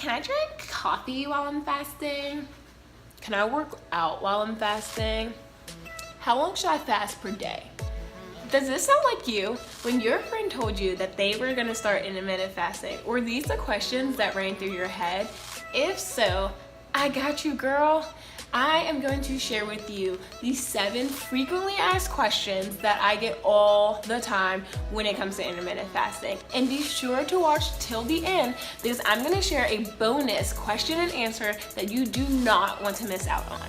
Can I drink coffee while I'm fasting? Can I work out while I'm fasting? How long should I fast per day? Does this sound like you? When your friend told you that they were gonna start intermittent fasting, were these the questions that ran through your head? If so, I got you, girl. I am going to share with you these 7 frequently asked questions that I get all the time when it comes to intermittent fasting. And be sure to watch till the end because I'm gonna share a bonus question and answer that you do not want to miss out on.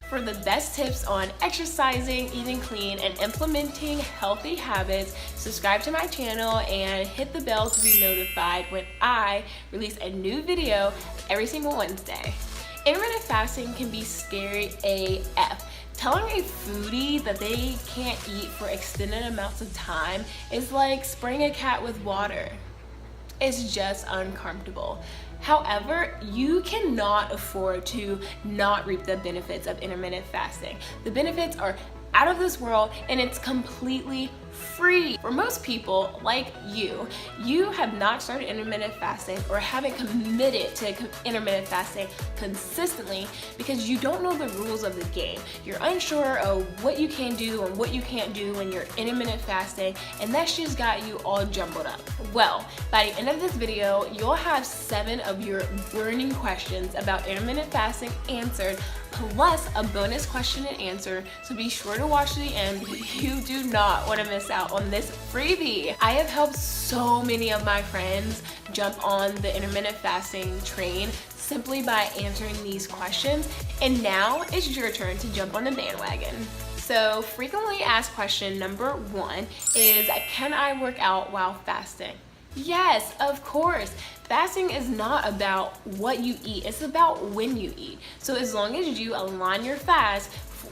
For the best tips on exercising, eating clean, and implementing healthy habits, subscribe to my channel and hit the bell to be notified when I release a new video every single Wednesday. Intermittent fasting can be scary AF. Telling a foodie that they can't eat for extended amounts of time is like spraying a cat with water. It's just uncomfortable. However, you cannot afford to not reap the benefits of intermittent fasting. The benefits are out of this world and it's completely free. For most people like you have not started intermittent fasting or haven't committed to intermittent fasting consistently because you don't know the rules of the game. You're unsure of what you can do and what you can't do when you're intermittent fasting, and that's just got you all jumbled up. Well, by the end of this video, you'll have 7 of your burning questions about intermittent fasting answered, plus a bonus question and answer, so be sure to watch to the end. You do not want to miss out on this freebie. I have helped so many of my friends jump on the intermittent fasting train simply by answering these questions, and now it's your turn to jump on the bandwagon. So frequently asked question number 1 is, can I work out while fasting? Yes, of course. Fasting is not about what you eat, it's about when you eat. So as long as you align your fast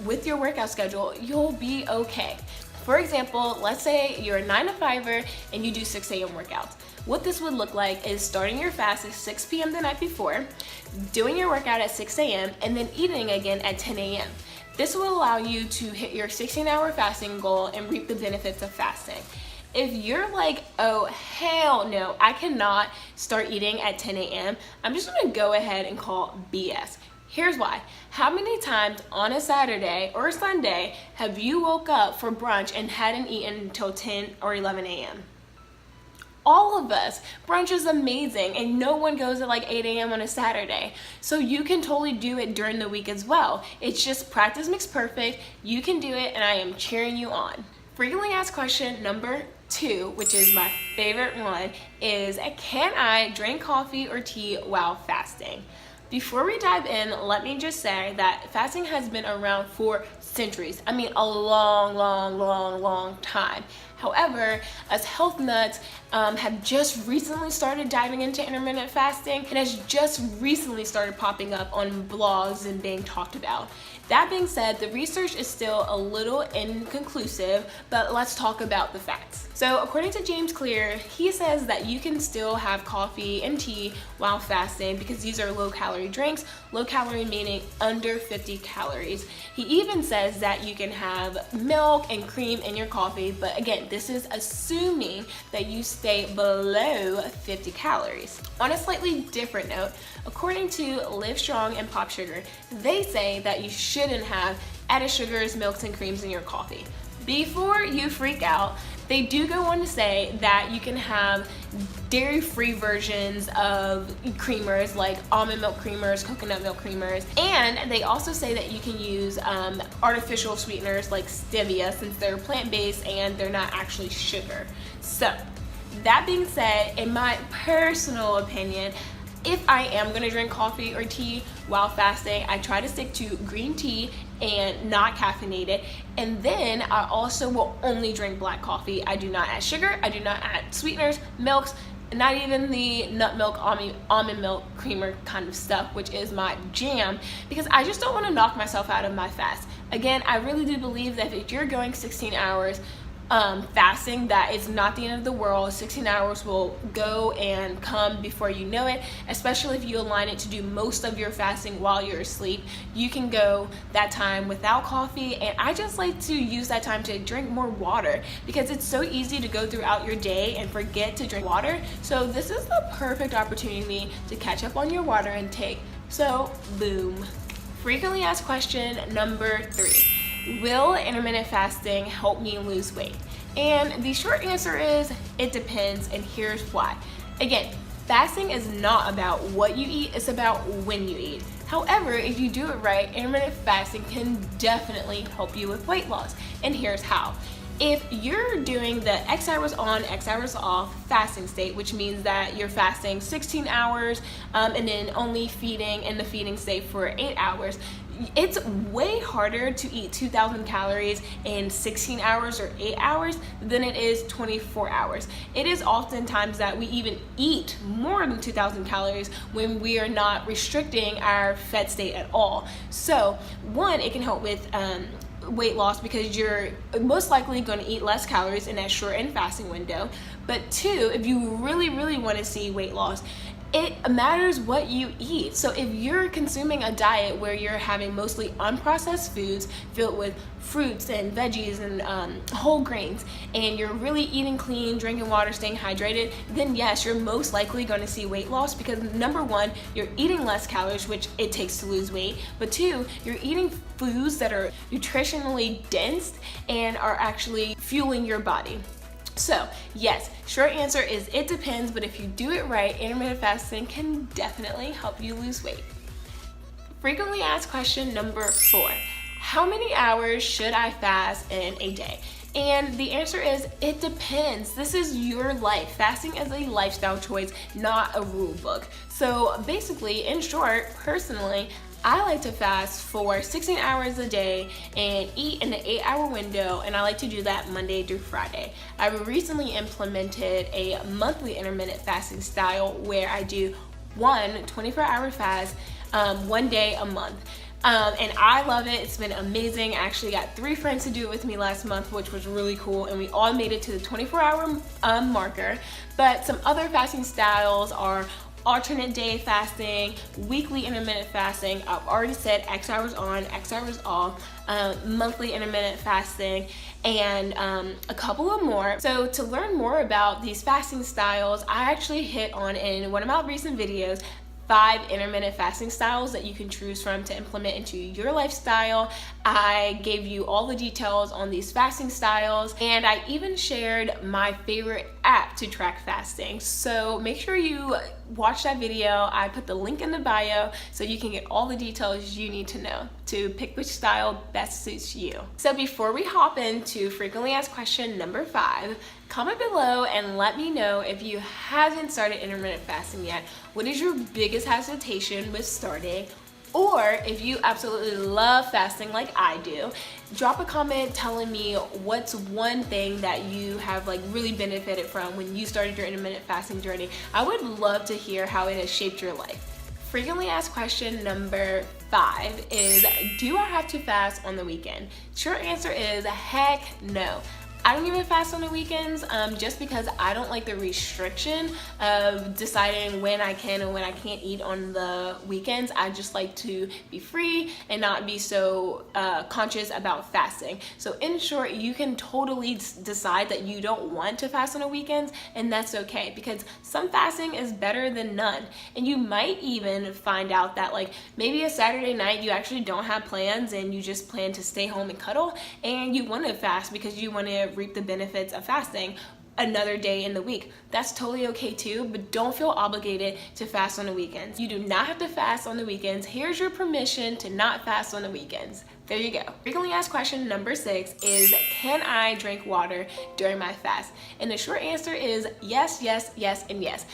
with your workout schedule, you'll be okay. For example, let's say you're a 9-to-5er and you do 6 a.m. workouts. What this would look like is starting your fast at 6 p.m. the night before, doing your workout at 6 a.m., and then eating again at 10 a.m. This will allow you to hit your 16-hour fasting goal and reap the benefits of fasting. If you're like, oh, hell no, I cannot start eating at 10 a.m., I'm just gonna go ahead and call BS. Here's why. How many times on a Saturday or Sunday have you woke up for brunch and hadn't eaten until 10 or 11 a.m.? All of us. Brunch is amazing and no one goes at like 8 a.m. on a Saturday. So you can totally do it during the week as well. It's just practice makes perfect. You can do it and I am cheering you on. Frequently asked question number 2, which is my favorite one, is can I drink coffee or tea while fasting? Before we dive in, let me just say that fasting has been around for centuries. I mean, a long time. However, us health nuts have just recently started diving into intermittent fasting and has just recently started popping up on blogs and being talked about. That being said, the research is still a little inconclusive, but let's talk about the facts. So according to James Clear, he says that you can still have coffee and tea while fasting because these are low-calorie drinks, low calorie meaning under 50 calories. He even says that you can have milk and cream in your coffee, but again, this is assuming that you stay below 50 calories. On a slightly different note, according to Live Strong and Pop Sugar, they say that you shouldn't have added sugars, milks, and creams in your coffee. Before you freak out, they do go on to say that you can have dairy-free versions of creamers like almond milk creamers, coconut milk creamers, and they also say that you can use artificial sweeteners like stevia since they're plant-based and they're not actually sugar. So, that being said, in my personal opinion, if I am gonna drink coffee or tea while fasting, I try to stick to green tea and not caffeinated. And then I also will only drink black coffee. I do not add sugar, I do not add sweeteners, milks, not even the nut milk, almond milk creamer kind of stuff, which is my jam, because I just don't want to knock myself out of my fast. Again, I really do believe that if you're going 16 hours, fasting, that is not the end of the world. 16 hours will go and come before you know it, especially if you align it to do most of your fasting while you're asleep. You can go that time without coffee, and I just like to use that time to drink more water because it's so easy to go throughout your day and forget to drink water. So this is the perfect opportunity to catch up on your water intake. So boom. Frequently asked question number 3. Will intermittent fasting help me lose weight? And the short answer is it depends, and here's why. Again, fasting is not about what you eat, it's about when you eat. However, if you do it right, intermittent fasting can definitely help you with weight loss, and here's how. If you're doing the X hours on, X hours off fasting state, which means that you're fasting 16 hours and then only feeding in the feeding state for 8 hours, it's way harder to eat 2,000 calories in 16 hours or 8 hours than it is 24 hours. It is oftentimes that we even eat more than 2,000 calories when we are not restricting our fed state at all. So one, it can help with weight loss because you're most likely going to eat less calories in that shortened fasting window. But two, if you really want to see weight loss, it matters what you eat. So if you're consuming a diet where you're having mostly unprocessed foods filled with fruits and veggies and whole grains, and you're really eating clean, drinking water, staying hydrated, then yes, you're most likely going to see weight loss because number one, you're eating less calories, which it takes to lose weight, but two, you're eating foods that are nutritionally dense and are actually fueling your body. So yes, short answer is it depends, but if you do it right, intermittent fasting can definitely help you lose weight. Frequently asked question number 4. How many hours should I fast in a day? And the answer is it depends. This is your life. Fasting is a lifestyle choice, not a rule book. So basically, in short, personally, I like to fast for 16 hours a day and eat in the 8-hour window, and I like to do that Monday through Friday. I recently implemented a monthly intermittent fasting style where I do one 24-hour fast, one day a month. And I love it. It's been amazing. I actually got 3 friends to do it with me last month, which was really cool, and we all made it to the 24-hour marker. But some other fasting styles are alternate day fasting, weekly intermittent fasting. I've already said X hours on, X hours off, monthly intermittent fasting, and a couple of more. So to learn more about these fasting styles, I actually hit on in one of my recent videos 5 intermittent fasting styles that you can choose from to implement into your lifestyle. I gave you all the details on these fasting styles, and I even shared my favorite app to track fasting. So make sure you watch that video. I put the link in the bio so you can get all the details you need to know to pick which style best suits you. So before we hop into frequently asked question number 5, comment below and let me know if you haven't started intermittent fasting yet. What is your biggest hesitation with starting? Or if you absolutely love fasting like I do, drop a comment telling me what's one thing that you have like really benefited from when you started your intermittent fasting journey. I would love to hear how it has shaped your life. Frequently asked question number 5 is, do I have to fast on the weekend? Short answer is heck no. I don't even fast on the weekends just because I don't like the restriction of deciding when I can and when I can't eat on the weekends. I just like to be free and not be so conscious about fasting. So in short, you can totally decide that you don't want to fast on the weekends, and that's okay because some fasting is better than none. And you might even find out that like maybe a Saturday night you actually don't have plans and you just plan to stay home and cuddle, and you want to fast because you want to reap the benefits of fasting another day in the week. That's totally okay too, but don't feel obligated to fast on the weekends. You do not have to fast on the weekends. Here's your permission to not fast on the weekends. There you go. Frequently asked question number 6 is, can I drink water during my fast? And the short answer is yes, yes, yes, and yes.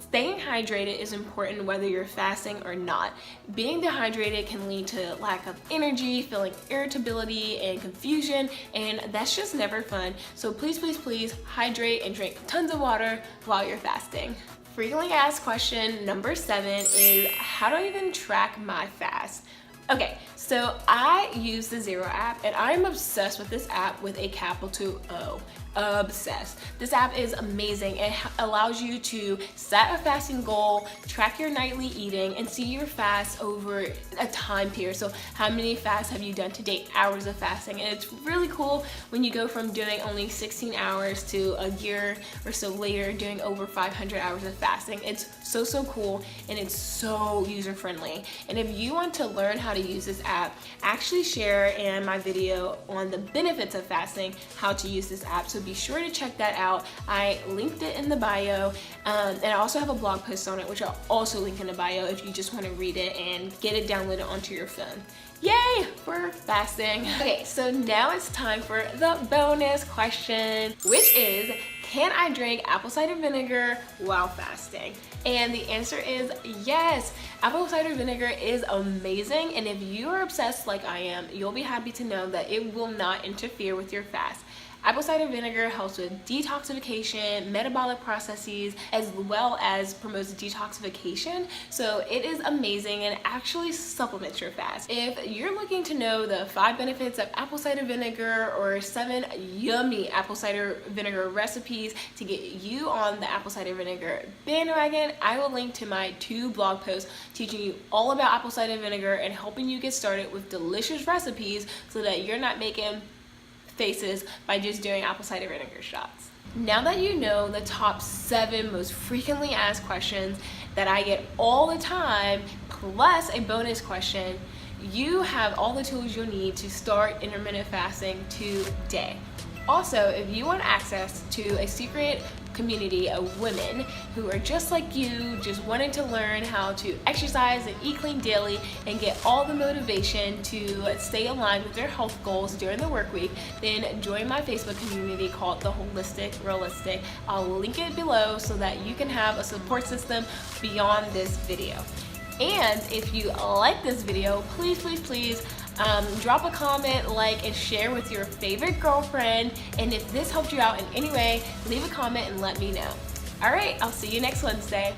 Staying hydrated is important whether you're fasting or not. Being dehydrated can lead to lack of energy, feeling irritability and confusion, and that's just never fun. So please, please, please hydrate and drink tons of water while you're fasting. Frequently asked question number 7 is, how do I even track my fast? Okay, so I use the Zero app and I'm obsessed with this app with a capital O. Obsessed. This app is amazing. It allows you to set a fasting goal, track your nightly eating, and see your fast over a time period. So how many fasts have you done to date, hours of fasting? And it's really cool when you go from doing only 16 hours to a year or so later doing over 500 hours of fasting. It's so cool, and it's so user friendly. And if you want to learn how to use this app, actually share in my video on the benefits of fasting, how to use this app. So be sure to check that out. I linked it in the bio, and I also have a blog post on it, which I'll also link in the bio if you just want to read it and get it downloaded onto your phone. Yay for fasting. Okay, so now it's time for the bonus question, which is, can I drink apple cider vinegar while fasting? And the answer is yes. Apple cider vinegar is amazing, and if you are obsessed like I am, you'll be happy to know that it will not interfere with your fast. Apple cider vinegar helps with detoxification, metabolic processes, as well as promotes detoxification. So it is amazing and actually supplements your fast. If you're looking to know the 5 benefits of apple cider vinegar or 7 yummy apple cider vinegar recipes to get you on the apple cider vinegar bandwagon, I will link to my 2 blog posts teaching you all about apple cider vinegar and helping you get started with delicious recipes so that you're not making faces by just doing apple cider vinegar shots. Now that you know the top 7 most frequently asked questions that I get all the time, plus a bonus question, you have all the tools you'll need to start intermittent fasting today. Also, if you want access to a secret community of women who are just like you, just wanting to learn how to exercise and eat clean daily and get all the motivation to stay aligned with their health goals during the work week, then join my Facebook community called The Holistic Realistic. I'll link it below so that you can have a support system beyond this video. And if you like this video, please drop a comment, like, and share with your favorite girlfriend. And if this helped you out in any way, leave a comment and let me know. All right, I'll see you next Wednesday.